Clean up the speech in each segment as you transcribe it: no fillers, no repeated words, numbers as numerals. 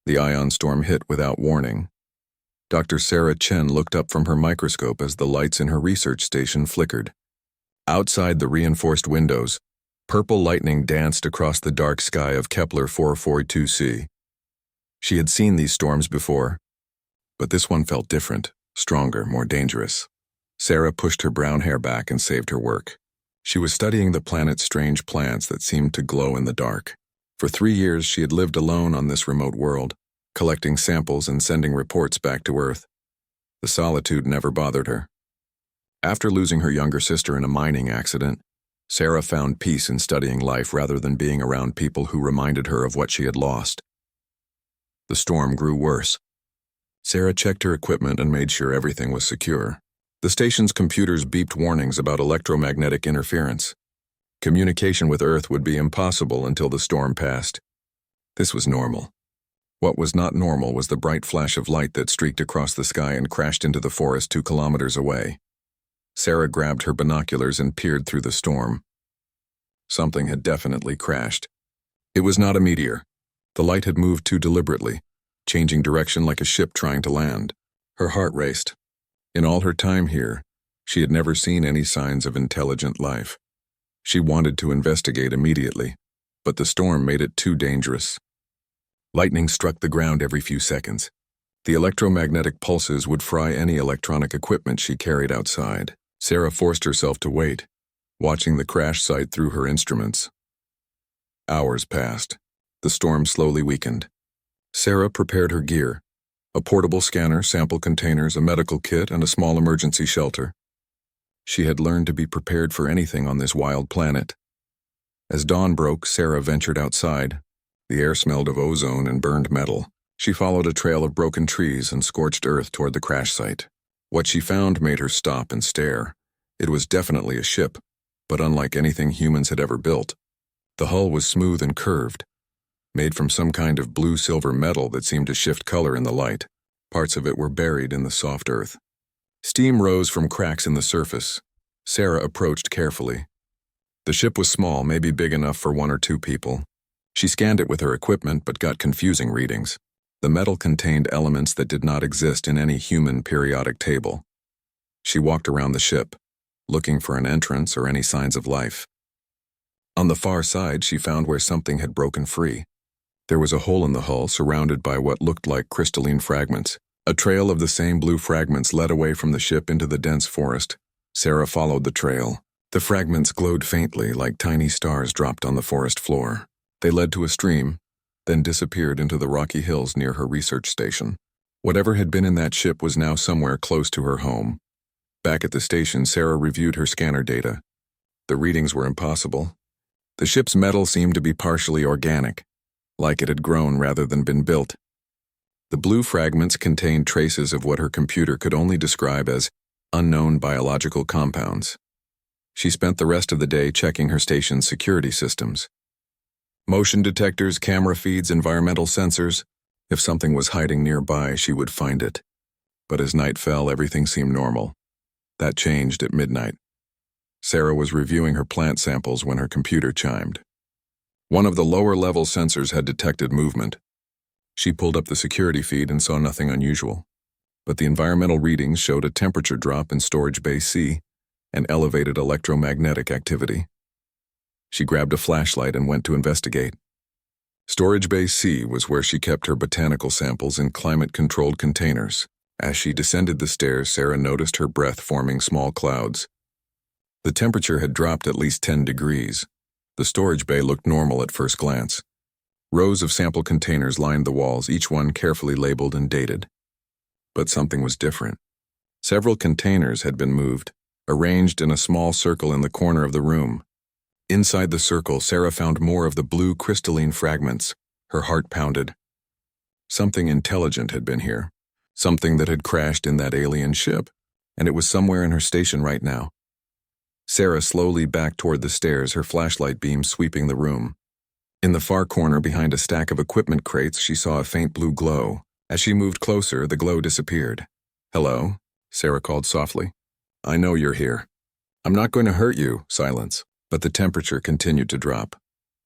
The ion storm hit without warning. Dr. Sarah Chen looked up from her microscope as the lights in her research station flickered. Outside the reinforced windows, purple lightning danced across the dark sky of Kepler 442c. She had seen these storms before, but this one felt different, stronger, more dangerous. Sarah pushed her brown hair back and saved her work. She was studying the planet's strange plants that seemed to glow in the dark. For 3 years, she had lived alone on this remote world, collecting samples and sending reports back to Earth. The solitude never bothered her. After losing her younger sister in a mining accident, Sarah found peace in studying life rather than being around people who reminded her of what she had lost. The storm grew worse. Sarah checked her equipment and made sure everything was secure. The station's computers beeped warnings about electromagnetic interference. Communication with Earth would be impossible until the storm passed. This was normal. What was not normal was the bright flash of light that streaked across the sky and crashed into the forest 2 kilometers away. Sarah grabbed her binoculars and peered through the storm. Something had definitely crashed. It was not a meteor. The light had moved too deliberately, changing direction like a ship trying to land. Her heart raced. In all her time here, she had never seen any signs of intelligent life. She wanted to investigate immediately, but the storm made it too dangerous. Lightning struck the ground every few seconds. The electromagnetic pulses would fry any electronic equipment she carried outside. Sarah forced herself to wait, watching the crash site through her instruments. Hours passed. The storm slowly weakened. Sarah prepared her gear: a portable scanner, sample containers, a medical kit, and a small emergency shelter. She had learned to be prepared for anything on this wild planet. As dawn broke, Sarah ventured outside. The air smelled of ozone and burned metal. She followed a trail of broken trees and scorched earth toward the crash site. What she found made her stop and stare. It was definitely a ship, but unlike anything humans had ever built. The hull was smooth and curved, made from some kind of blue-silver metal that seemed to shift color in the light. Parts of it were buried in the soft earth. Steam rose from cracks in the surface. Sarah approached carefully. The ship was small, maybe big enough for 1 or 2 people. She scanned it with her equipment but got confusing readings. The metal contained elements that did not exist in any human periodic table. She walked around the ship, looking for an entrance or any signs of life. On the far side, she found where something had broken free. There was a hole in the hull surrounded by what looked like crystalline fragments. A trail of the same blue fragments led away from the ship into the dense forest. Sarah followed the trail. The fragments glowed faintly like tiny stars dropped on the forest floor. They led to a stream, then disappeared into the rocky hills near her research station. Whatever had been in that ship was now somewhere close to her home. Back at the station, Sarah reviewed her scanner data. The readings were impossible. The ship's metal seemed to be partially organic, like it had grown rather than been built. The blue fragments contained traces of what her computer could only describe as unknown biological compounds. She spent the rest of the day checking her station's security systems. Motion detectors, camera feeds, environmental sensors. If something was hiding nearby, she would find it. But as night fell, everything seemed normal. That changed at midnight. Sarah was reviewing her plant samples when her computer chimed. One of the lower-level sensors had detected movement. She pulled up the security feed and saw nothing unusual. But the environmental readings showed a temperature drop in Storage Bay C and elevated electromagnetic activity. She grabbed a flashlight and went to investigate. Storage Bay C was where she kept her botanical samples in climate-controlled containers. As she descended the stairs, Sarah noticed her breath forming small clouds. The temperature had dropped at least 10 degrees. The storage bay looked normal at first glance. Rows of sample containers lined the walls, each one carefully labeled and dated. But something was different. Several containers had been moved, arranged in a small circle in the corner of the room. Inside the circle, Sarah found more of the blue crystalline fragments. Her heart pounded. Something intelligent had been here. Something that had crashed in that alien ship, and it was somewhere in her station right now. Sarah slowly backed toward the stairs, her flashlight beam sweeping the room. In the far corner behind a stack of equipment crates, she saw a faint blue glow. As she moved closer, the glow disappeared. "Hello?" Sarah called softly. "I know you're here." "I'm not going to hurt you." Silence. But the temperature continued to drop.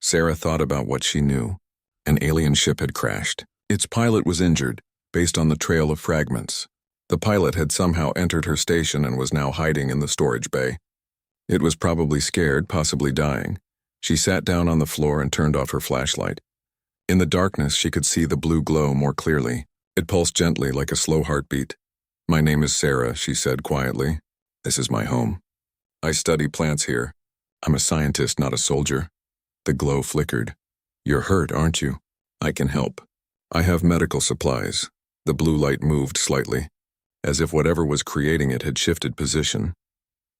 Sarah thought about what she knew. An alien ship had crashed. Its pilot was injured, based on the trail of fragments. The pilot had somehow entered her station and was now hiding in the storage bay. It was probably scared, possibly dying. She sat down on the floor and turned off her flashlight. In the darkness, she could see the blue glow more clearly. It pulsed gently like a slow heartbeat. "My name is Sarah," she said quietly. "This is my home. I study plants here. I'm a scientist, not a soldier." The glow flickered. "You're hurt, aren't you? I can help. I have medical supplies." The blue light moved slightly, as if whatever was creating it had shifted position.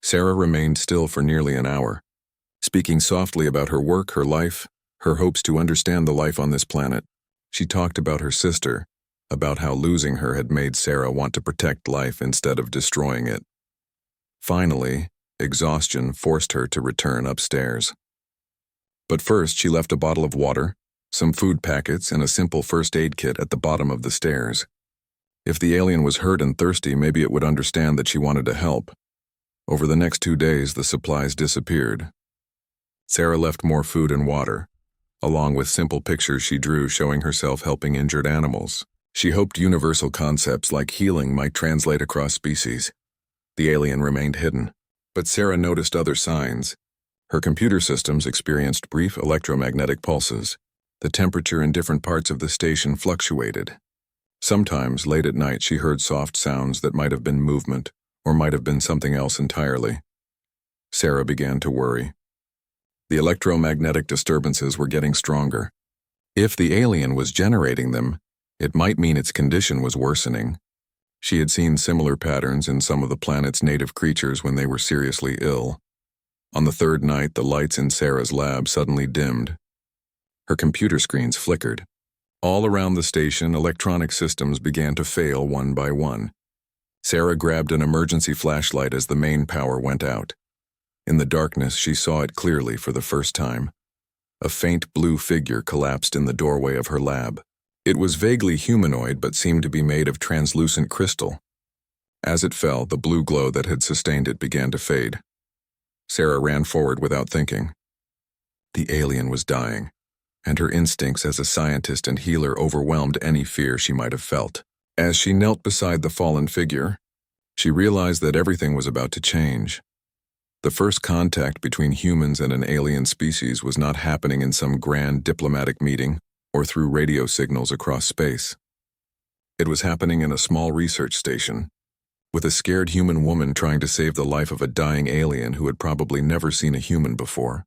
Sarah remained still for nearly an hour, speaking softly about her work, her life, her hopes to understand the life on this planet. She talked about her sister, about how losing her had made Sarah want to protect life instead of destroying it. Finally, exhaustion forced her to return upstairs. But first, she left a bottle of water, some food packets, and a simple first aid kit at the bottom of the stairs. If the alien was hurt and thirsty, maybe it would understand that she wanted to help. Over the next 2 days, the supplies disappeared. Sarah left more food and water, along with simple pictures she drew showing herself helping injured animals. She hoped universal concepts like healing might translate across species. The alien remained hidden, but Sarah noticed other signs. Her computer systems experienced brief electromagnetic pulses. The temperature in different parts of the station fluctuated. Sometimes, late at night, she heard soft sounds that might have been movement, or might have been something else entirely. Sarah began to worry. The electromagnetic disturbances were getting stronger. If the alien was generating them, it might mean its condition was worsening. She had seen similar patterns in some of the planet's native creatures when they were seriously ill. On the third night, the lights in Sarah's lab suddenly dimmed. Her computer screens flickered. All around the station, electronic systems began to fail one by one. Sarah grabbed an emergency flashlight as the main power went out. In the darkness, she saw it clearly for the first time. A faint blue figure collapsed in the doorway of her lab. It was vaguely humanoid but seemed to be made of translucent crystal. As it fell, the blue glow that had sustained it began to fade. Sarah ran forward without thinking. The alien was dying, and her instincts as a scientist and healer overwhelmed any fear she might have felt. As she knelt beside the fallen figure, she realized that everything was about to change. The first contact between humans and an alien species was not happening in some grand diplomatic meeting or through radio signals across space. It was happening in a small research station, with a scared human woman trying to save the life of a dying alien who had probably never seen a human before.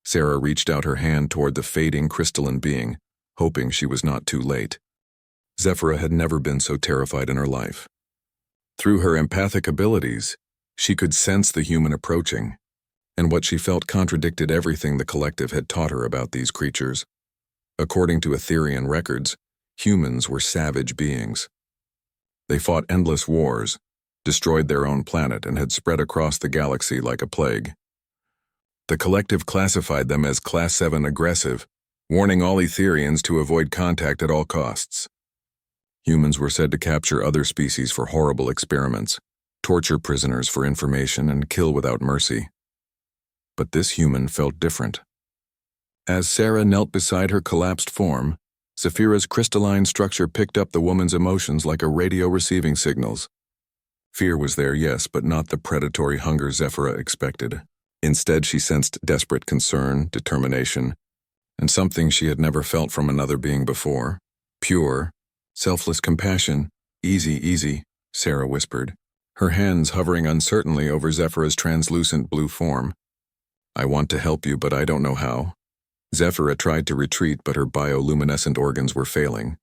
Sarah reached out her hand toward the fading crystalline being, hoping she was not too late. Zephyra had never been so terrified in her life. Through her empathic abilities, she could sense the human approaching, and what she felt contradicted everything the collective had taught her about these creatures. According to Etherian records, humans were savage beings. They fought endless wars, destroyed their own planet, and had spread across the galaxy like a plague. The collective classified them as Class 7 aggressive, warning all Etherians to avoid contact at all costs. Humans were said to capture other species for horrible experiments, torture prisoners for information, and kill without mercy. But this human felt different. As Sarah knelt beside her collapsed form, Zephyra's crystalline structure picked up the woman's emotions like a radio receiving signals. Fear was there, yes, but not the predatory hunger Zephyra expected. Instead, she sensed desperate concern, determination, and something she had never felt from another being before. Pure, selfless compassion. Easy, Sarah whispered, her hands hovering uncertainly over Zephyra's translucent blue form. I want to help you, but I don't know how. Zephyra tried to retreat, but her bioluminescent organs were failing.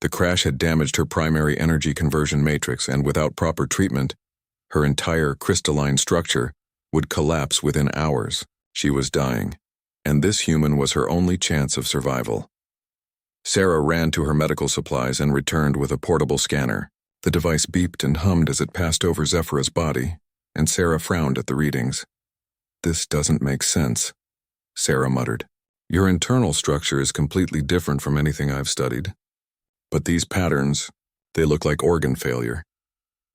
The crash had damaged her primary energy conversion matrix, and without proper treatment, her entire crystalline structure would collapse within hours. She was dying, and this human was her only chance of survival. Sarah ran to her medical supplies and returned with a portable scanner. The device beeped and hummed as it passed over Zephyra's body, and Sarah frowned at the readings. This doesn't make sense, Sarah muttered. Your internal structure is completely different from anything I've studied. But these patterns, they look like organ failure.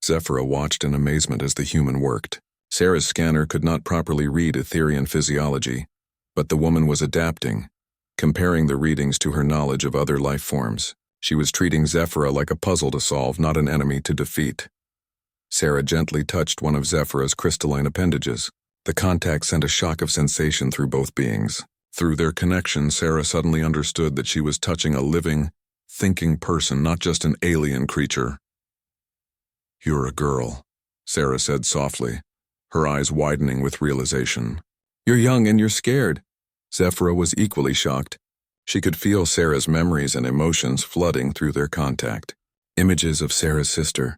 Zephyra watched in amazement as the human worked. Sarah's scanner could not properly read Etherian physiology, but the woman was adapting, comparing the readings to her knowledge of other life forms. She was treating Zephyra like a puzzle to solve, not an enemy to defeat. Sarah gently touched one of Zephyra's crystalline appendages. The contact sent a shock of sensation through both beings. Through their connection, Sarah suddenly understood that she was touching a living, thinking person, not just an alien creature. "You're a girl," Sarah said softly, her eyes widening with realization. "You're young and you're scared." Zephyra was equally shocked. She could feel Sarah's memories and emotions flooding through their contact. Images of Sarah's sister,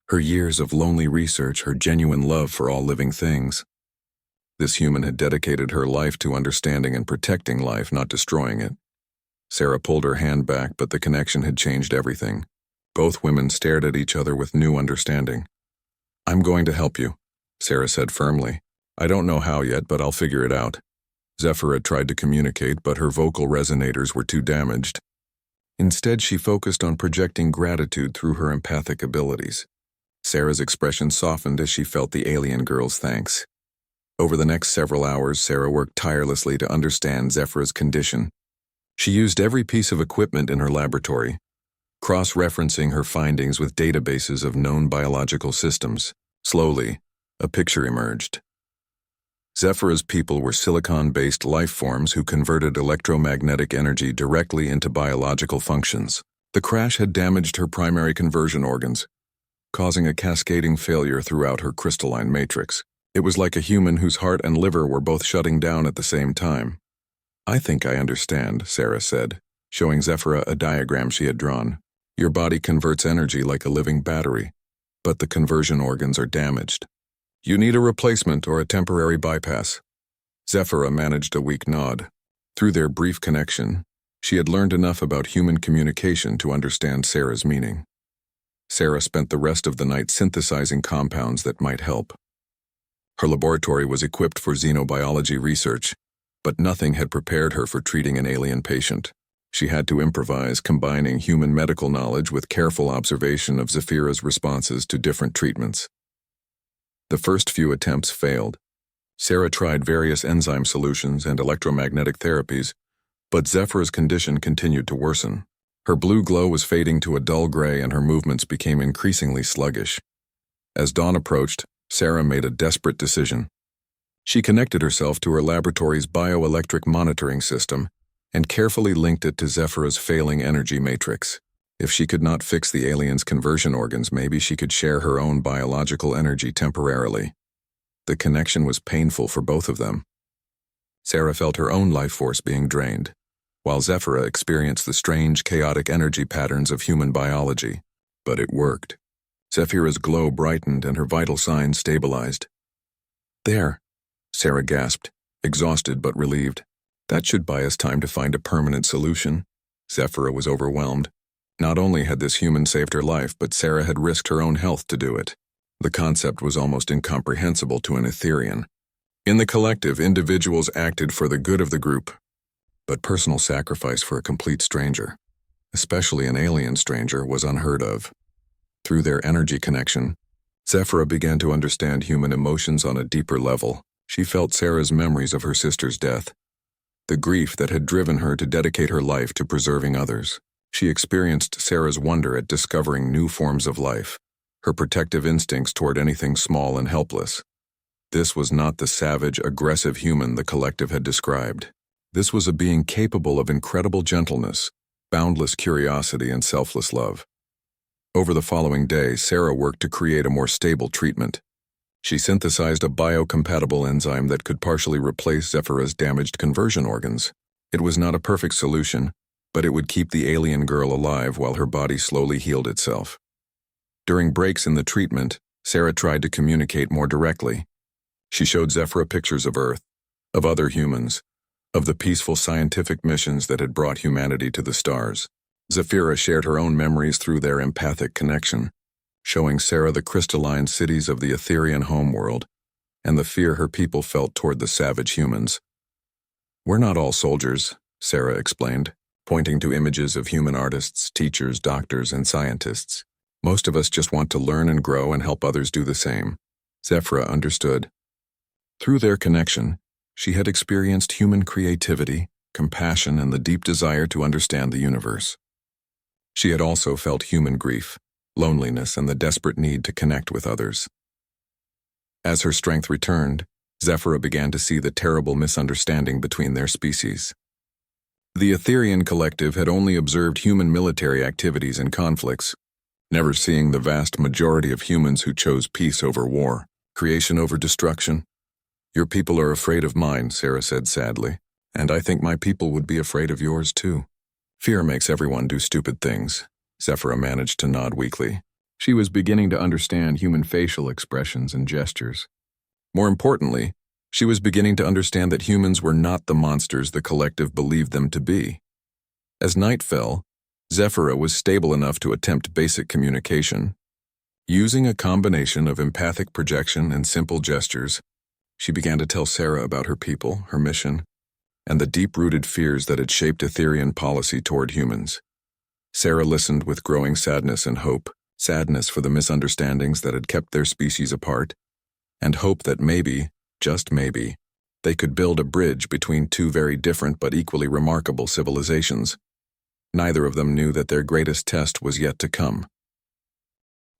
her years of lonely research, her genuine love for all living things. This human had dedicated her life to understanding and protecting life, not destroying it. Sarah pulled her hand back, but the connection had changed everything. Both women stared at each other with new understanding. "I'm going to help you," Sarah said firmly. "I don't know how yet, but I'll figure it out." Zephyra tried to communicate, but her vocal resonators were too damaged. Instead, she focused on projecting gratitude through her empathic abilities. Sarah's expression softened as she felt the alien girl's thanks. Over the next several hours, Sarah worked tirelessly to understand Zephyra's condition. She used every piece of equipment in her laboratory, cross-referencing her findings with databases of known biological systems. Slowly, a picture emerged. Zephyra's people were silicon-based life forms who converted electromagnetic energy directly into biological functions. The crash had damaged her primary conversion organs, causing a cascading failure throughout her crystalline matrix. It was like a human whose heart and liver were both shutting down at the same time. "I think I understand," Sarah said, showing Zephyra a diagram she had drawn. "Your body converts energy like a living battery, but the conversion organs are damaged. You need a replacement or a temporary bypass." Zephyra managed a weak nod. Through their brief connection, she had learned enough about human communication to understand Sarah's meaning. Sarah spent the rest of the night synthesizing compounds that might help. Her laboratory was equipped for xenobiology research, but nothing had prepared her for treating an alien patient. She had to improvise, combining human medical knowledge with careful observation of Zephyra's responses to different treatments. The first few attempts failed. Sarah tried various enzyme solutions and electromagnetic therapies, but Zephyra's condition continued to worsen. Her blue glow was fading to a dull gray and her movements became increasingly sluggish. As dawn approached, Sarah made a desperate decision. She connected herself to her laboratory's bioelectric monitoring system and carefully linked it to Zephyra's failing energy matrix. If she could not fix the alien's conversion organs, maybe she could share her own biological energy temporarily. The connection was painful for both of them. Sarah felt her own life force being drained, while Zephyra experienced the strange, chaotic energy patterns of human biology. But it worked. Zephyra's glow brightened and her vital signs stabilized. "There," Sarah gasped, exhausted but relieved. "That should buy us time to find a permanent solution." Zephyra was overwhelmed. Not only had this human saved her life, but Sarah had risked her own health to do it. The concept was almost incomprehensible to an Etherian. In the collective, individuals acted for the good of the group, but personal sacrifice for a complete stranger, especially an alien stranger, was unheard of. Through their energy connection, Zephyra began to understand human emotions on a deeper level. She felt Sarah's memories of her sister's death, the grief that had driven her to dedicate her life to preserving others. She experienced Sarah's wonder at discovering new forms of life, her protective instincts toward anything small and helpless. This was not the savage, aggressive human the collective had described. This was a being capable of incredible gentleness, boundless curiosity, and selfless love. Over the following day, Sarah worked to create a more stable treatment. She synthesized a biocompatible enzyme that could partially replace Zephyra's damaged conversion organs. It was not a perfect solution, but it would keep the alien girl alive while her body slowly healed itself. During breaks in the treatment, Sarah tried to communicate more directly. She showed Zephyra pictures of Earth, of other humans, of the peaceful scientific missions that had brought humanity to the stars. Zephyra shared her own memories through their empathic connection, showing Sarah the crystalline cities of the Etherian homeworld and the fear her people felt toward the savage humans. "We're not all soldiers," Sarah explained, pointing to images of human artists, teachers, doctors, and scientists. "Most of us just want to learn and grow and help others do the same." Zephyra understood. Through their connection, she had experienced human creativity, compassion, and the deep desire to understand the universe. She had also felt human grief, loneliness, and the desperate need to connect with others. As her strength returned, Zephyra began to see the terrible misunderstanding between their species. The Etherian collective had only observed human military activities and conflicts, never seeing the vast majority of humans who chose peace over war, creation over destruction. "Your people are afraid of mine," Sarah said sadly, "and I think my people would be afraid of yours too." "Fear makes everyone do stupid things," Zephyra managed to nod weakly. She was beginning to understand human facial expressions and gestures. More importantly, she was beginning to understand that humans were not the monsters the collective believed them to be. As night fell, Zephyra was stable enough to attempt basic communication. Using a combination of empathic projection and simple gestures, she began to tell Sarah about her people, her mission, and the deep-rooted fears that had shaped Etherian policy toward humans. Sarah listened with growing sadness and hope, sadness for the misunderstandings that had kept their species apart, and hope that maybe, just maybe, they could build a bridge between two very different but equally remarkable civilizations. Neither of them knew that their greatest test was yet to come.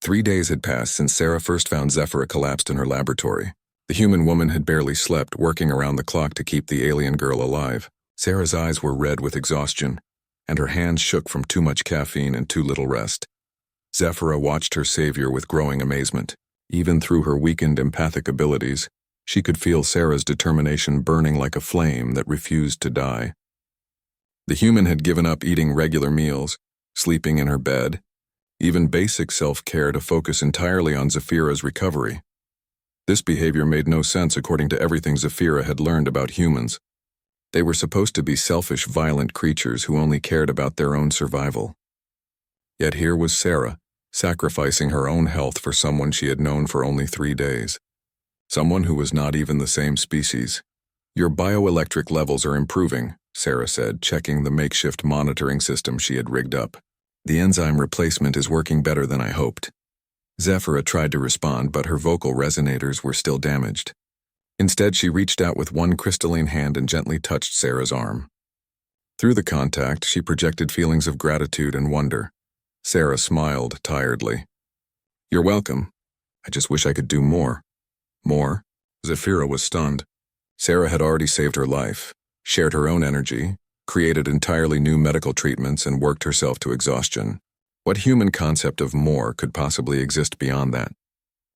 3 days had passed since Sarah first found Zephyra collapsed in her laboratory. The human woman had barely slept, working around the clock to keep the alien girl alive. Sarah's eyes were red with exhaustion, and her hands shook from too much caffeine and too little rest. Zephyra watched her savior with growing amazement. Even through her weakened empathic abilities, she could feel Sarah's determination burning like a flame that refused to die. The human had given up eating regular meals, sleeping in her bed, even basic self-care to focus entirely on Zephyra's recovery. This behavior made no sense according to everything Zephyra had learned about humans. They were supposed to be selfish, violent creatures who only cared about their own survival. Yet here was Sarah, sacrificing her own health for someone she had known for only 3 days. Someone who was not even the same species. "Your bioelectric levels are improving," Sarah said, checking the makeshift monitoring system she had rigged up. "The enzyme replacement is working better than I hoped." Zephyra tried to respond, but her vocal resonators were still damaged. Instead, she reached out with one crystalline hand and gently touched Sarah's arm. Through the contact, she projected feelings of gratitude and wonder. Sarah smiled tiredly. "You're welcome. I just wish I could do more." More? Zephyra was stunned. Sarah had already saved her life, shared her own energy, created entirely new medical treatments, and worked herself to exhaustion. What human concept of more could possibly exist beyond that?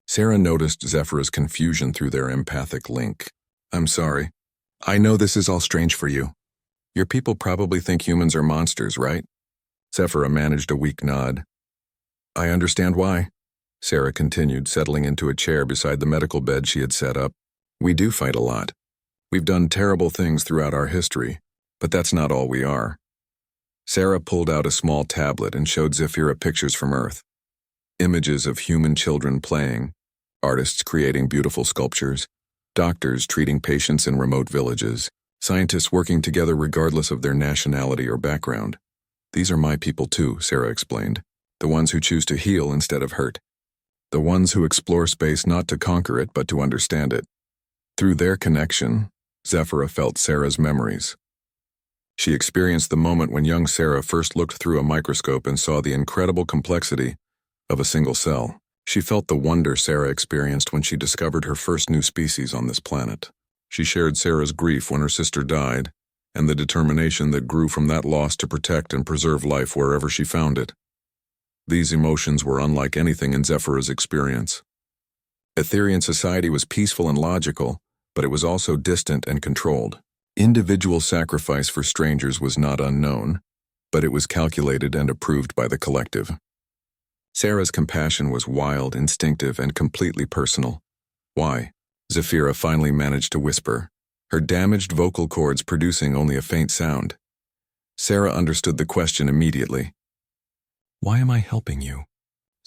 Sarah noticed Zephyra's confusion through their empathic link. "I'm sorry. I know this is all strange for you. Your people probably think humans are monsters, right?" Zephyra managed a weak nod. "I understand why," Sarah continued, settling into a chair beside the medical bed she had set up. "We do fight a lot. We've done terrible things throughout our history, but that's not all we are." Sarah pulled out a small tablet and showed Zephyra pictures from Earth. Images of human children playing, artists creating beautiful sculptures, doctors treating patients in remote villages, scientists working together regardless of their nationality or background. "These are my people too," Sarah explained. "The ones who choose to heal instead of hurt. The ones who explore space not to conquer it but to understand it." Through their connection, Zephyra felt Sarah's memories. She experienced the moment when young Sarah first looked through a microscope and saw the incredible complexity of a single cell. She felt the wonder Sarah experienced when she discovered her first new species on this planet. She shared Sarah's grief when her sister died, and the determination that grew from that loss to protect and preserve life wherever she found it. These emotions were unlike anything in Zephyra's experience. Etherian society was peaceful and logical, but it was also distant and controlled. Individual sacrifice for strangers was not unknown, but it was calculated and approved by the collective. Sarah's compassion was wild, instinctive, and completely personal. "Why?" Zephyra finally managed to whisper, her damaged vocal cords producing only a faint sound. Sarah understood the question immediately. "Why am I helping you?"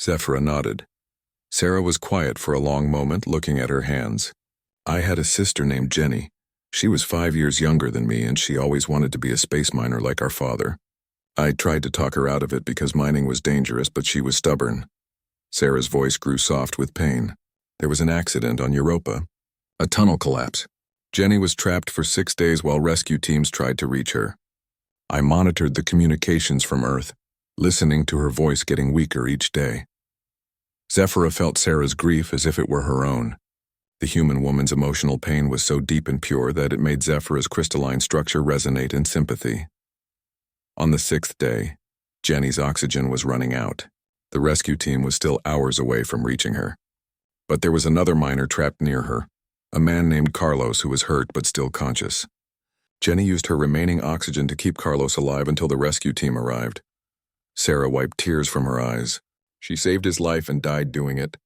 Zephyra nodded. Sarah was quiet for a long moment, looking at her hands. "I had a sister named Jenny. She was 5 years younger than me, and she always wanted to be a space miner like our father. I tried to talk her out of it because mining was dangerous, but she was stubborn." Sarah's voice grew soft with pain. "There was an accident on Europa. A tunnel collapse. Jenny was trapped for 6 days while rescue teams tried to reach her. I monitored the communications from Earth. listening to her voice getting weaker each day. Zephyra felt Sarah's grief as if it were her own. The human woman's emotional pain was so deep and pure that it made Zephyra's crystalline structure resonate in sympathy. On the 6th day, Jenny's oxygen was running out. The rescue team was still hours away from reaching her. But there was another miner trapped near her, a man named Carlos who was hurt but still conscious. Jenny used her remaining oxygen to keep Carlos alive until the rescue team arrived. Sarah wiped tears from her eyes. She saved his life and died doing it.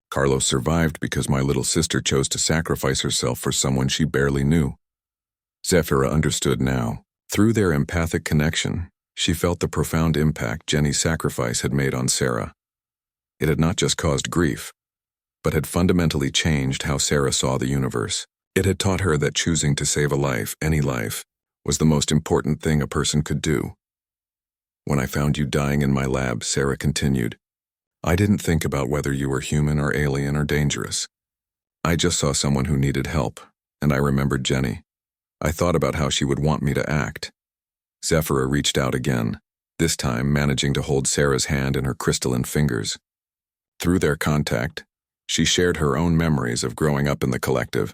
Carlos survived because my little sister chose to sacrifice herself for someone she barely knew. Zephyra understood now. Through their empathic connection, she felt the profound impact Jenny's sacrifice had made on Sarah. It had not just caused grief, but had fundamentally changed how Sarah saw the universe. It had taught her that choosing to save a life, any life, was the most important thing a person could do. When I found you dying in my lab, Sarah continued, I didn't think about whether you were human or alien or dangerous. I just saw someone who needed help, and I remembered Jenny. I thought about how she would want me to act. Zephyra reached out again, this time managing to hold Sarah's hand in her crystalline fingers. Through their contact, she shared her own memories of growing up in the collective,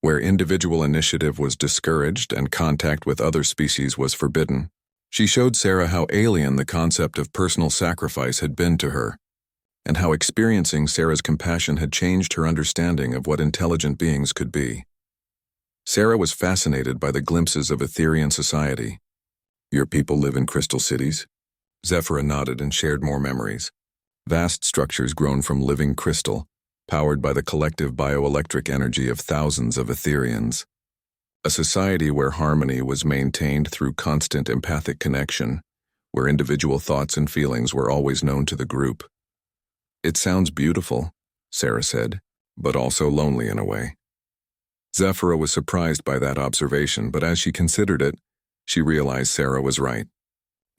where individual initiative was discouraged and contact with other species was forbidden. She showed Sarah how alien the concept of personal sacrifice had been to her, and how experiencing Sarah's compassion had changed her understanding of what intelligent beings could be. Sarah was fascinated by the glimpses of Etherian society. Your people live in crystal cities? Zephyra nodded and shared more memories. Vast structures grown from living crystal, powered by the collective bioelectric energy of thousands of Etherians. A society where harmony was maintained through constant empathic connection, where individual thoughts and feelings were always known to the group. It sounds beautiful, Sarah said, but also lonely in a way. Zephyra was surprised by that observation, but as she considered it, she realized Sarah was right.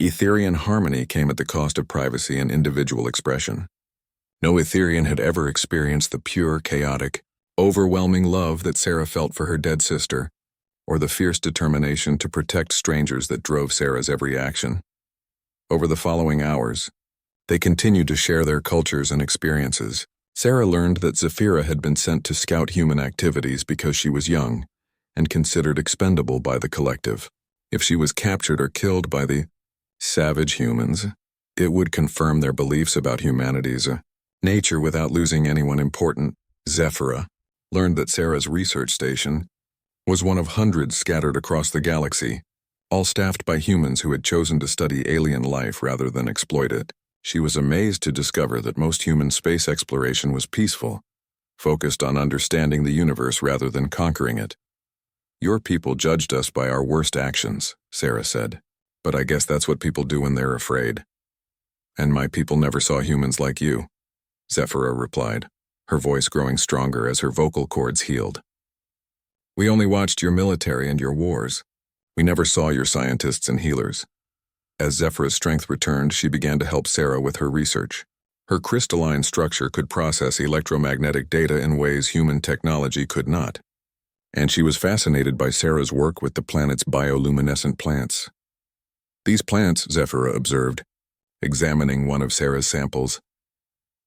Etherian harmony came at the cost of privacy and individual expression. No Etherian had ever experienced the pure, chaotic, overwhelming love that Sarah felt for her dead sister, or the fierce determination to protect strangers that drove Sarah's every action. Over the following hours, they continued to share their cultures and experiences. Sarah learned that Zephyra had been sent to scout human activities because she was young and considered expendable by the collective. If she was captured or killed by the savage humans, it would confirm their beliefs about humanity's nature without losing anyone important. Zephyra learned that Sarah's research station was one of hundreds scattered across the galaxy, all staffed by humans who had chosen to study alien life rather than exploit it. She was amazed to discover that most human space exploration was peaceful, focused on understanding the universe rather than conquering it. Your people judged us by our worst actions, Sarah said, but I guess that's what people do when they're afraid. And my people never saw humans like you, Zephyra replied, her voice growing stronger as her vocal cords healed. We only watched your military and your wars. We never saw your scientists and healers. As Zephyra's strength returned, she began to help Sarah with her research. Her crystalline structure could process electromagnetic data in ways human technology could not. And she was fascinated by Sarah's work with the planet's bioluminescent plants. These plants, Zephyra observed, examining one of Sarah's samples,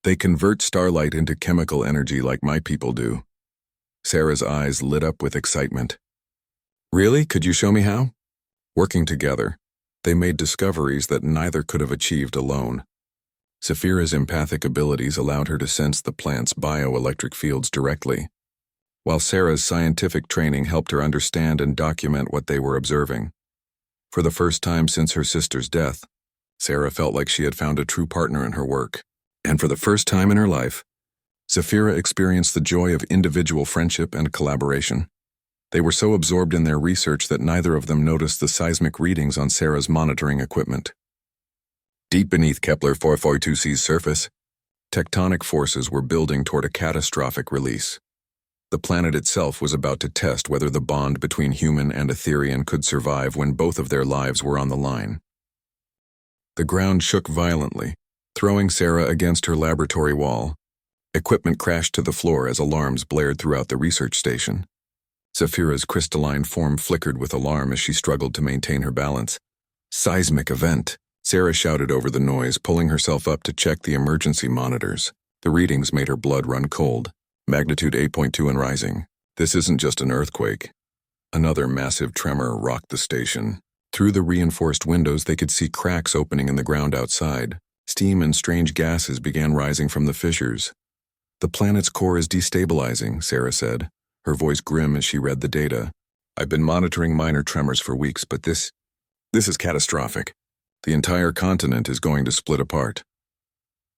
they convert starlight into chemical energy like my people do. Sarah's eyes lit up with excitement. Really? Could you show me how? Working together, they made discoveries that neither could have achieved alone. Zephyra's empathic abilities allowed her to sense the plant's bioelectric fields directly, while Sarah's scientific training helped her understand and document what they were observing. For the first time since her sister's death, Sarah felt like she had found a true partner in her work. And for the first time in her life, Zephyra experienced the joy of individual friendship and collaboration. They were so absorbed in their research that neither of them noticed the seismic readings on Sarah's monitoring equipment. Deep beneath Kepler 442c's surface, tectonic forces were building toward a catastrophic release. The planet itself was about to test whether the bond between human and Etherian could survive when both of their lives were on the line. The ground shook violently, throwing Sarah against her laboratory wall. Equipment crashed to the floor as alarms blared throughout the research station. Zephyra's crystalline form flickered with alarm as she struggled to maintain her balance. Seismic event, Sarah shouted over the noise, pulling herself up to check the emergency monitors. The readings made her blood run cold. Magnitude 8.2 and rising. This isn't just an earthquake. Another massive tremor rocked the station. Through the reinforced windows, they could see cracks opening in the ground outside. Steam and strange gases began rising from the fissures. The planet's core is destabilizing, Sarah said, her voice grim as she read the data. I've been monitoring minor tremors for weeks, but this is catastrophic. The entire continent is going to split apart.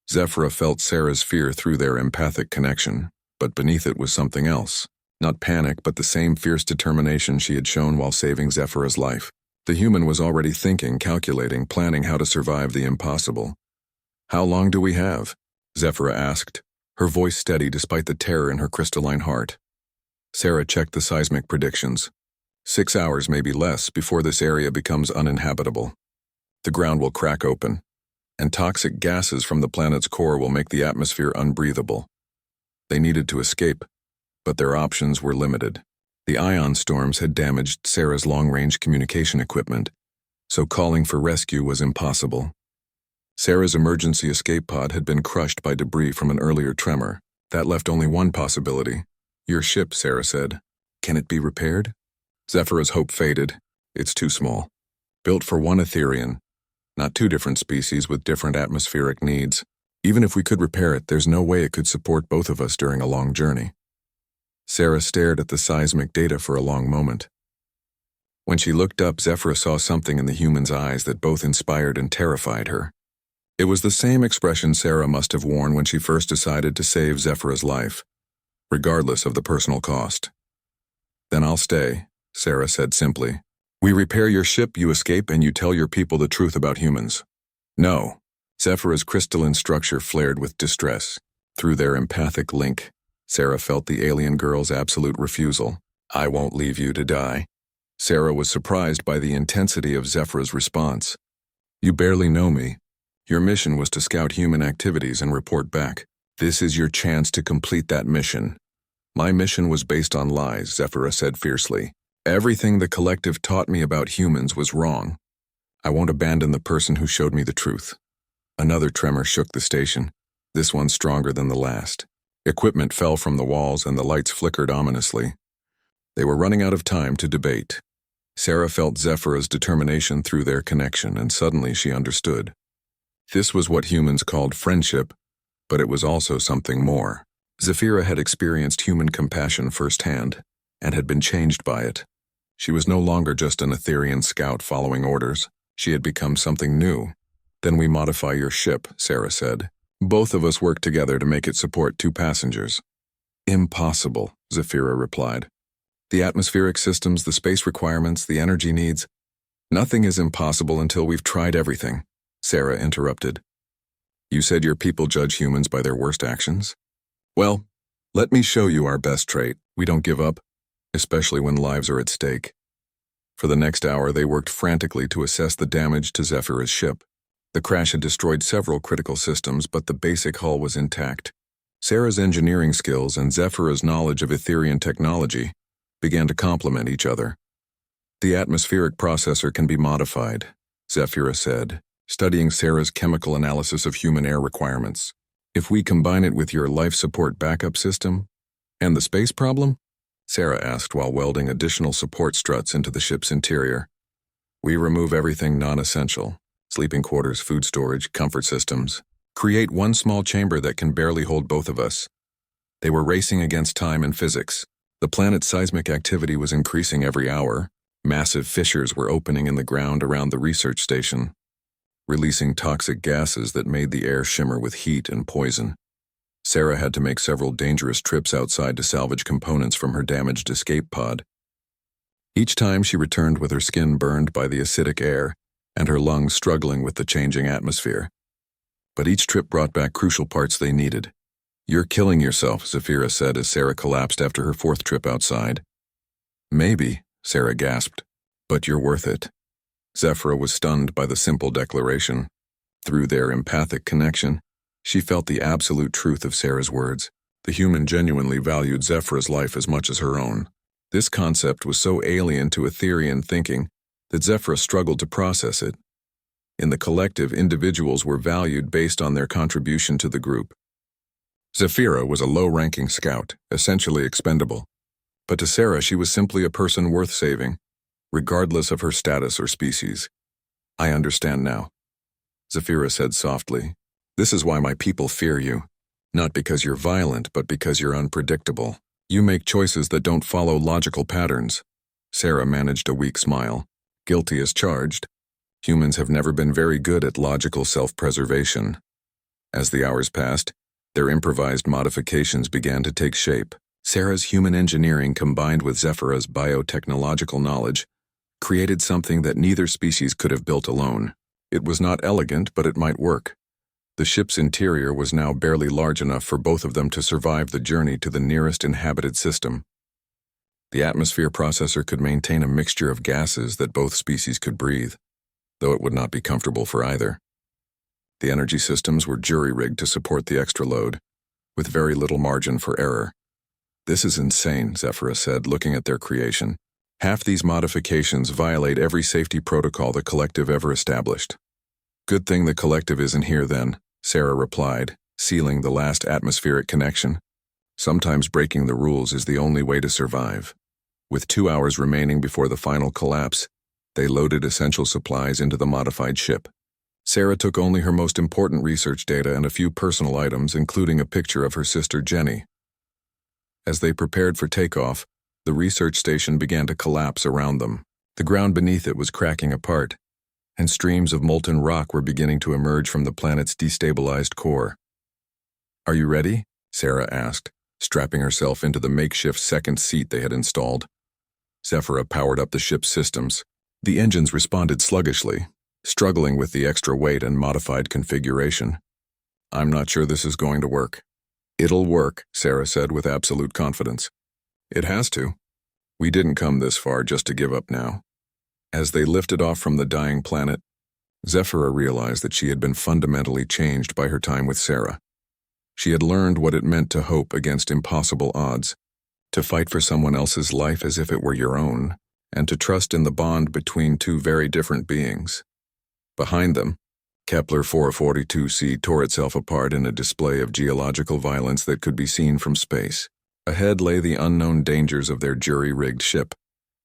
Zephyra felt Sarah's fear through their empathic connection, but beneath it was something else. Not panic, but the same fierce determination she had shown while saving Zephyra's life. The human was already thinking, calculating, planning how to survive the impossible. How long do we have? Zephyra asked, her voice steady despite the terror in her crystalline heart. Sarah checked the seismic predictions. 6 hours, maybe less, before this area becomes uninhabitable. The ground will crack open, and toxic gases from the planet's core will make the atmosphere unbreathable. They needed to escape, but their options were limited. The ion storms had damaged Sarah's long-range communication equipment, so calling for rescue was impossible. Sarah's emergency escape pod had been crushed by debris from an earlier tremor. That left only one possibility. Your ship, Sarah said. Can it be repaired? Zephyra's hope faded. It's too small. Built for one Etherian, not two different species with different atmospheric needs. Even if we could repair it, there's no way it could support both of us during a long journey. Sarah stared at the seismic data for a long moment. When she looked up, Zephyra saw something in the human's eyes that both inspired and terrified her. It was the same expression Sarah must have worn when she first decided to save Zephyra's life, regardless of the personal cost. Then I'll stay, Sarah said simply. We repair your ship, you escape, and you tell your people the truth about humans. No. Zephyra's crystalline structure flared with distress. Through their empathic link, Sarah felt the alien girl's absolute refusal. I won't leave you to die. Sarah was surprised by the intensity of Zephyra's response. You barely know me. Your mission was to scout human activities and report back. This is your chance to complete that mission. My mission was based on lies, Zephyra said fiercely. Everything the collective taught me about humans was wrong. I won't abandon the person who showed me the truth. Another tremor shook the station, this one stronger than the last. Equipment fell from the walls and the lights flickered ominously. They were running out of time to debate. Sarah felt Zephyra's determination through their connection, and suddenly she understood. This was what humans called friendship, but it was also something more. Zephyra had experienced human compassion firsthand, and had been changed by it. She was no longer just an Etherian scout following orders. She had become something new. Then we modify your ship, Sarah said. Both of us work together to make it support 2 passengers. Impossible, Zephyra replied. The atmospheric systems, the space requirements, the energy needs. Nothing is impossible until we've tried everything, Sarah interrupted. You said your people judge humans by their worst actions? Well, let me show you our best trait. We don't give up, especially when lives are at stake. For the next hour, they worked frantically to assess the damage to Zephyra's ship. The crash had destroyed several critical systems, but the basic hull was intact. Sarah's engineering skills and Zephyra's knowledge of Etherian technology began to complement each other. The atmospheric processor can be modified, Zephyra said, studying Sarah's chemical analysis of human air requirements. If we combine it with your life support backup system and the space problem? Sarah asked while welding additional support struts into the ship's interior. We remove everything non-essential, sleeping quarters, food storage, comfort systems. Create one small chamber that can barely hold both of us. They were racing against time and physics. The planet's seismic activity was increasing every hour. Massive fissures were opening in the ground around the research station, releasing toxic gases that made the air shimmer with heat and poison. Sarah had to make several dangerous trips outside to salvage components from her damaged escape pod. Each time she returned with her skin burned by the acidic air and her lungs struggling with the changing atmosphere. But each trip brought back crucial parts they needed. You're killing yourself, Zephyra said as Sarah collapsed after her 4th trip outside. Maybe, Sarah gasped, but you're worth it. Zephyra was stunned by the simple declaration. Through their empathic connection, she felt the absolute truth of Sarah's words. The human genuinely valued Zephyra's life as much as her own. This concept was so alien to Etherian thinking that Zephyra struggled to process it. In the collective, individuals were valued based on their contribution to the group. Zephyra was a low-ranking scout, essentially expendable. But to Sarah, she was simply a person worth saving, regardless of her status or species. "I understand now," Zephyra said softly. "This is why my people fear you. Not because you're violent, but because you're unpredictable. You make choices that don't follow logical patterns." Sarah managed a weak smile. "Guilty as charged. Humans have never been very good at logical self-preservation." As the hours passed, their improvised modifications began to take shape. Sarah's human engineering combined with Zephyra's biotechnological knowledge created something that neither species could have built alone. It was not elegant, but it might work. The ship's interior was now barely large enough for both of them to survive the journey to the nearest inhabited system. The atmosphere processor could maintain a mixture of gases that both species could breathe, though it would not be comfortable for either. The energy systems were jury-rigged to support the extra load, with very little margin for error. "This is insane," Zephyra said, looking at their creation. "Half these modifications violate every safety protocol the collective ever established." "Good thing the collective isn't here then," Sarah replied, sealing the last atmospheric connection. "Sometimes breaking the rules is the only way to survive." With 2 hours remaining before the final collapse, they loaded essential supplies into the modified ship. Sarah took only her most important research data and a few personal items, including a picture of her sister Jenny. As they prepared for takeoff, the research station began to collapse around them. The ground beneath it was cracking apart, and streams of molten rock were beginning to emerge from the planet's destabilized core. "Are you ready?" Sarah asked, strapping herself into the makeshift second seat they had installed. Zephyra powered up the ship's systems. The engines responded sluggishly, struggling with the extra weight and modified configuration. "I'm not sure this is going to work." "It'll work," Sarah said with absolute confidence. "It has to. We didn't come this far just to give up now." As they lifted off from the dying planet, Zephyra realized that she had been fundamentally changed by her time with Sarah. She had learned what it meant to hope against impossible odds, to fight for someone else's life as if it were your own, and to trust in the bond between two very different beings. Behind them, Kepler 442c tore itself apart in a display of geological violence that could be seen from space. Ahead lay the unknown dangers of their jury-rigged ship,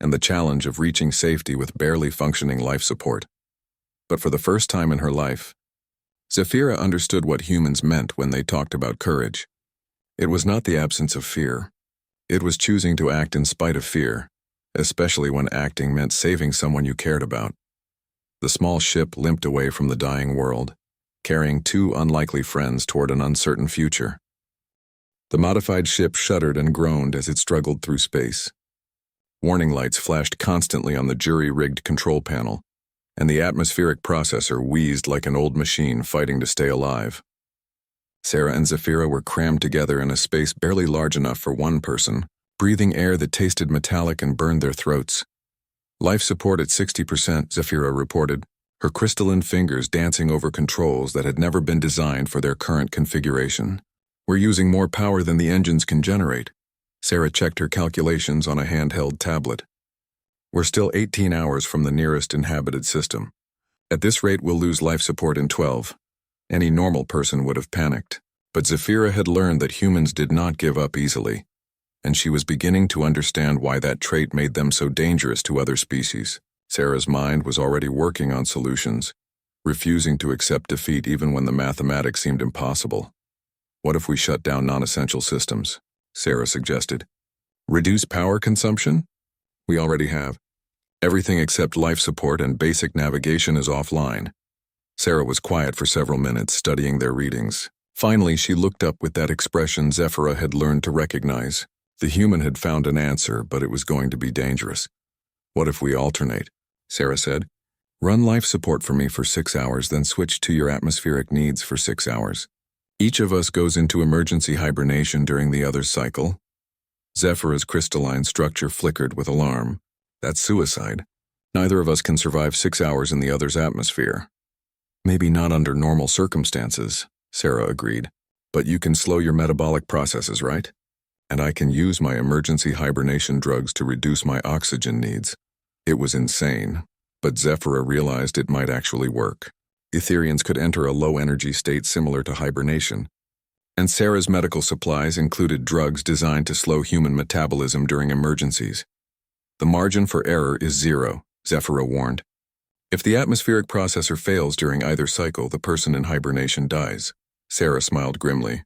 and the challenge of reaching safety with barely functioning life support. But for the first time in her life, Zephyra understood what humans meant when they talked about courage. It was not the absence of fear. It was choosing to act in spite of fear, especially when acting meant saving someone you cared about. The small ship limped away from the dying world, carrying two unlikely friends toward an uncertain future. The modified ship shuddered and groaned as it struggled through space. Warning lights flashed constantly on the jury-rigged control panel, and the atmospheric processor wheezed like an old machine fighting to stay alive. Sarah and Zephyra were crammed together in a space barely large enough for one person, breathing air that tasted metallic and burned their throats. "Life support at 60%, Zephyra reported, her crystalline fingers dancing over controls that had never been designed for their current configuration. "We're using more power than the engines can generate." Sarah checked her calculations on a handheld tablet. "We're still 18 hours from the nearest inhabited system. At this rate, we'll lose life support in 12. Any normal person would have panicked. But Zephyra had learned that humans did not give up easily, and she was beginning to understand why that trait made them so dangerous to other species. Sarah's mind was already working on solutions, refusing to accept defeat even when the mathematics seemed impossible. "What if we shut down non-essential systems?" Sarah suggested. "Reduce power consumption? We already have. Everything except life support and basic navigation is offline." Sarah was quiet for several minutes, studying their readings. Finally, she looked up with that expression Zephyra had learned to recognize. The human had found an answer, but it was going to be dangerous. "What if we alternate?" Sarah said. "Run life support for me for 6 hours, then switch to your atmospheric needs for 6 hours. Each of us goes into emergency hibernation during the other's cycle." Zephyra's crystalline structure flickered with alarm. "That's suicide. Neither of us can survive 6 hours in the other's atmosphere." "Maybe not under normal circumstances," Sarah agreed. "But you can slow your metabolic processes, right? And I can use my emergency hibernation drugs to reduce my oxygen needs." It was insane, but Zephyra realized it might actually work. Etherians could enter a low-energy state similar to hibernation, and Sarah's medical supplies included drugs designed to slow human metabolism during emergencies. The margin for error is 0, Zephyra warned. If the atmospheric processor fails during either cycle, the person in hibernation dies. Sarah smiled grimly.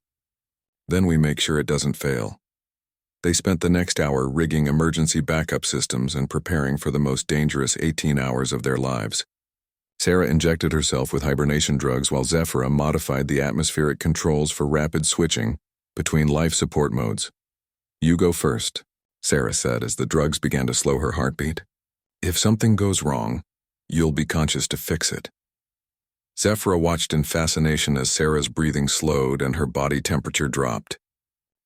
Then we make sure it doesn't fail. They spent the next hour rigging emergency backup systems and preparing for the most dangerous 18 hours of their lives. Sarah injected herself with hibernation drugs while Zephyra modified the atmospheric controls for rapid switching between life support modes. You go first, Sarah said as the drugs began to slow her heartbeat. If something goes wrong, you'll be conscious to fix it. Zephyra watched in fascination as Sarah's breathing slowed and her body temperature dropped.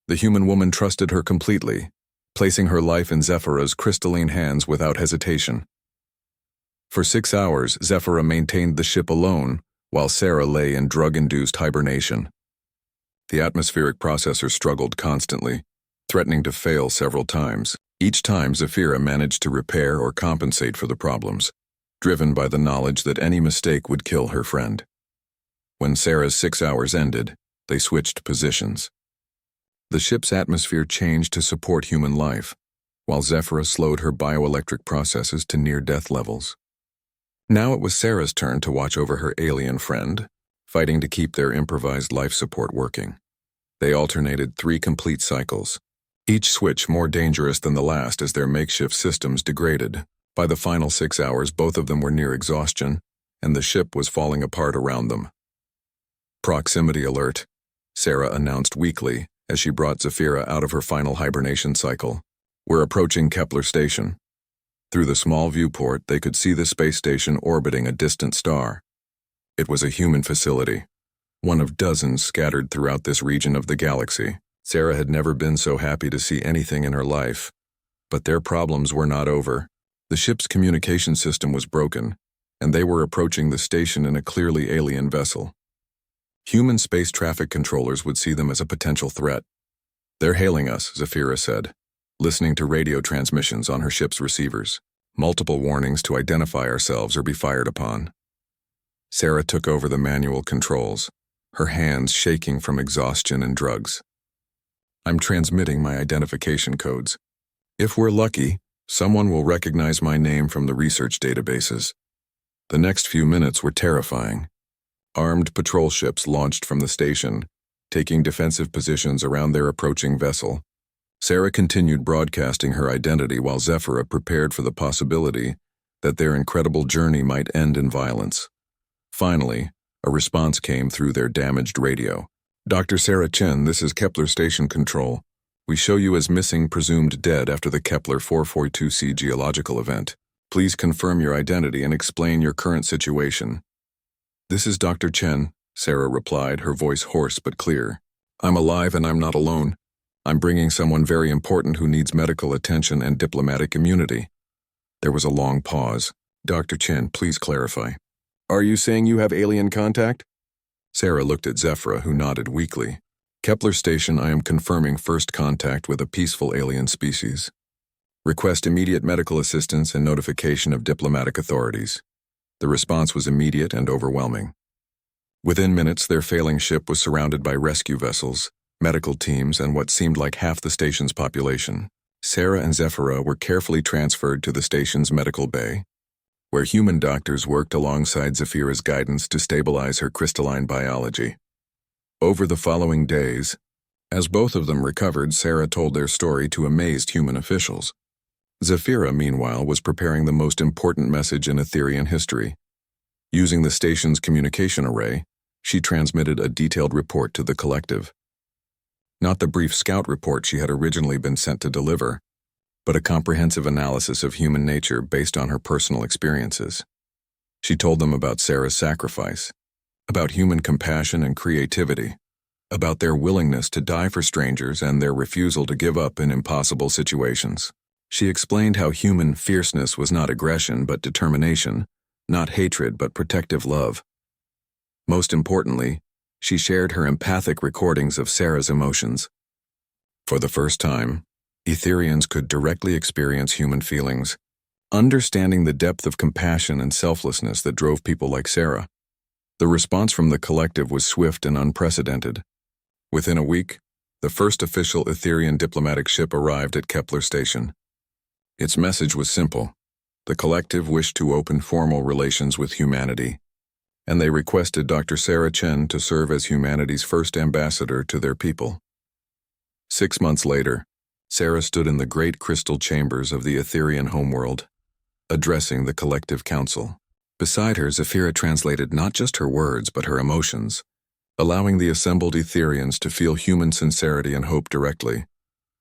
The human woman trusted her completely, placing her life in Zephyra's crystalline hands without hesitation. For 6 hours, Zephyra maintained the ship alone, while Sarah lay in drug-induced hibernation. The atmospheric processor struggled constantly, threatening to fail several times. Each time, Zephyra managed to repair or compensate for the problems, driven by the knowledge that any mistake would kill her friend. When Sarah's 6 hours ended, they switched positions. The ship's atmosphere changed to support human life, while Zephyra slowed her bioelectric processes to near-death levels. Now it was Sarah's turn to watch over her alien friend, fighting to keep their improvised life support working. They alternated 3 complete cycles, each switch more dangerous than the last as their makeshift systems degraded. By the final 6 hours, both of them were near exhaustion, and the ship was falling apart around them. Proximity alert, Sarah announced weakly as she brought Zephyra out of her final hibernation cycle. We're approaching Kepler Station. Through the small viewport, they could see the space station orbiting a distant star. It was a human facility, one of dozens scattered throughout this region of the galaxy. Sarah had never been so happy to see anything in her life. But their problems were not over. The ship's communication system was broken, and they were approaching the station in a clearly alien vessel. Human space traffic controllers would see them as a potential threat. They're hailing us, Zephyra said, listening to radio transmissions on her ship's receivers. Multiple warnings to identify ourselves or be fired upon. Sarah took over the manual controls, her hands shaking from exhaustion and drugs. I'm transmitting my identification codes. If we're lucky, someone will recognize my name from the research databases. The next few minutes were terrifying. Armed patrol ships launched from the station, taking defensive positions around their approaching vessel. Sarah continued broadcasting her identity while Zephyra prepared for the possibility that their incredible journey might end in violence. Finally, a response came through their damaged radio. Dr. Sarah Chen, this is Kepler Station Control. We show you as missing, presumed dead after the Kepler 442c geological event. Please confirm your identity and explain your current situation. This is Dr. Chen, Sarah replied, her voice hoarse but clear. I'm alive and I'm not alone. I'm bringing someone very important who needs medical attention and diplomatic immunity. There was a long pause. Dr. Chen, please clarify. Are you saying you have alien contact? Sarah looked at Zephyra, who nodded weakly. Kepler Station, I am confirming first contact with a peaceful alien species. Request immediate medical assistance and notification of diplomatic authorities. The response was immediate and overwhelming. Within minutes, their failing ship was surrounded by rescue vessels, medical teams, and what seemed like half the station's population. Sarah and Zephyra were carefully transferred to the station's medical bay, where human doctors worked alongside Zephyra's guidance to stabilize her crystalline biology. Over the following days, as both of them recovered, Sarah told their story to amazed human officials. Zephyra, meanwhile, was preparing the most important message in Etherian history. Using the station's communication array, she transmitted a detailed report to the collective. Not the brief scout report she had originally been sent to deliver, but a comprehensive analysis of human nature based on her personal experiences. She told them about Sarah's sacrifice, about human compassion and creativity, about their willingness to die for strangers and their refusal to give up in impossible situations. She explained how human fierceness was not aggression but determination, not hatred but protective love. Most importantly, she shared her empathic recordings of Sarah's emotions. For the first time, Etherians could directly experience human feelings, understanding the depth of compassion and selflessness that drove people like Sarah. The response from the collective was swift and unprecedented. Within a week, the first official Etherian diplomatic ship arrived at Kepler Station. Its message was simple. The collective wished to open formal relations with humanity, and they requested Dr. Sarah Chen to serve as humanity's first ambassador to their people. 6 months later, Sarah stood in the great crystal chambers of the Etherian homeworld, addressing the collective council. Beside her, Zephyra translated not just her words but her emotions, allowing the assembled Etherians to feel human sincerity and hope directly.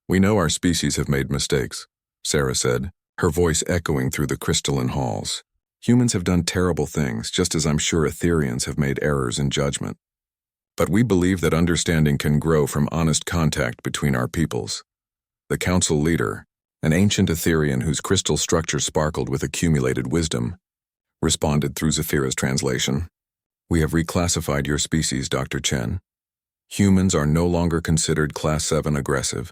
"We know our species have made mistakes," Sarah said, her voice echoing through the crystalline halls. "Humans have done terrible things, just as I'm sure Etherians have made errors in judgment. But we believe that understanding can grow from honest contact between our peoples." The council leader, an ancient Etherian whose crystal structure sparkled with accumulated wisdom, responded through Zephyra's translation. "We have reclassified your species, Dr. Chen. Humans are no longer considered Class 7 aggressive.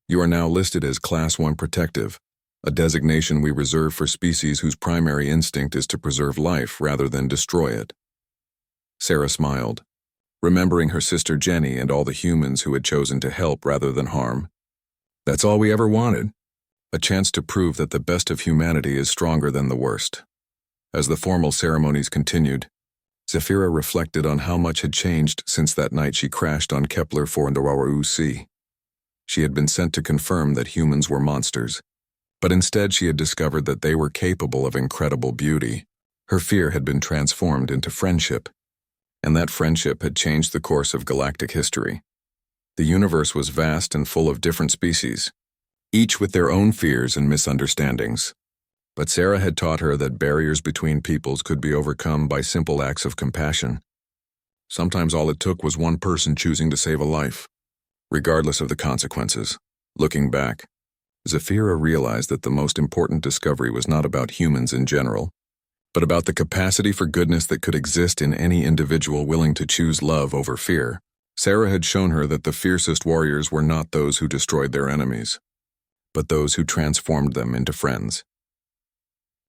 You are now listed as Class 1 protective, a designation we reserve for species whose primary instinct is to preserve life rather than destroy it." Sarah smiled, remembering her sister Jenny and all the humans who had chosen to help rather than harm. That's all we ever wanted, a chance to prove that the best of humanity is stronger than the worst. As the formal ceremonies continued, Zephyra reflected on how much had changed since that night she crashed on Kepler 4C. She had been sent to confirm that humans were monsters, but instead she had discovered that they were capable of incredible beauty. Her fear had been transformed into friendship, and that friendship had changed the course of galactic history. The universe was vast and full of different species, each with their own fears and misunderstandings. But Sarah had taught her that barriers between peoples could be overcome by simple acts of compassion. Sometimes all it took was one person choosing to save a life, regardless of the consequences. Looking back, Zephyra realized that the most important discovery was not about humans in general, but about the capacity for goodness that could exist in any individual willing to choose love over fear. Sarah had shown her that the fiercest warriors were not those who destroyed their enemies, but those who transformed them into friends.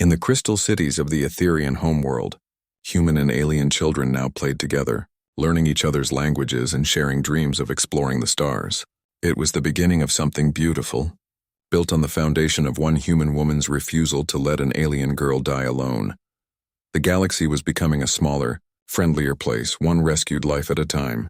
In the crystal cities of the Etherian homeworld, human and alien children now played together, learning each other's languages and sharing dreams of exploring the stars. It was the beginning of something beautiful, built on the foundation of one human woman's refusal to let an alien girl die alone. The galaxy was becoming a smaller, friendlier place, one rescued life at a time.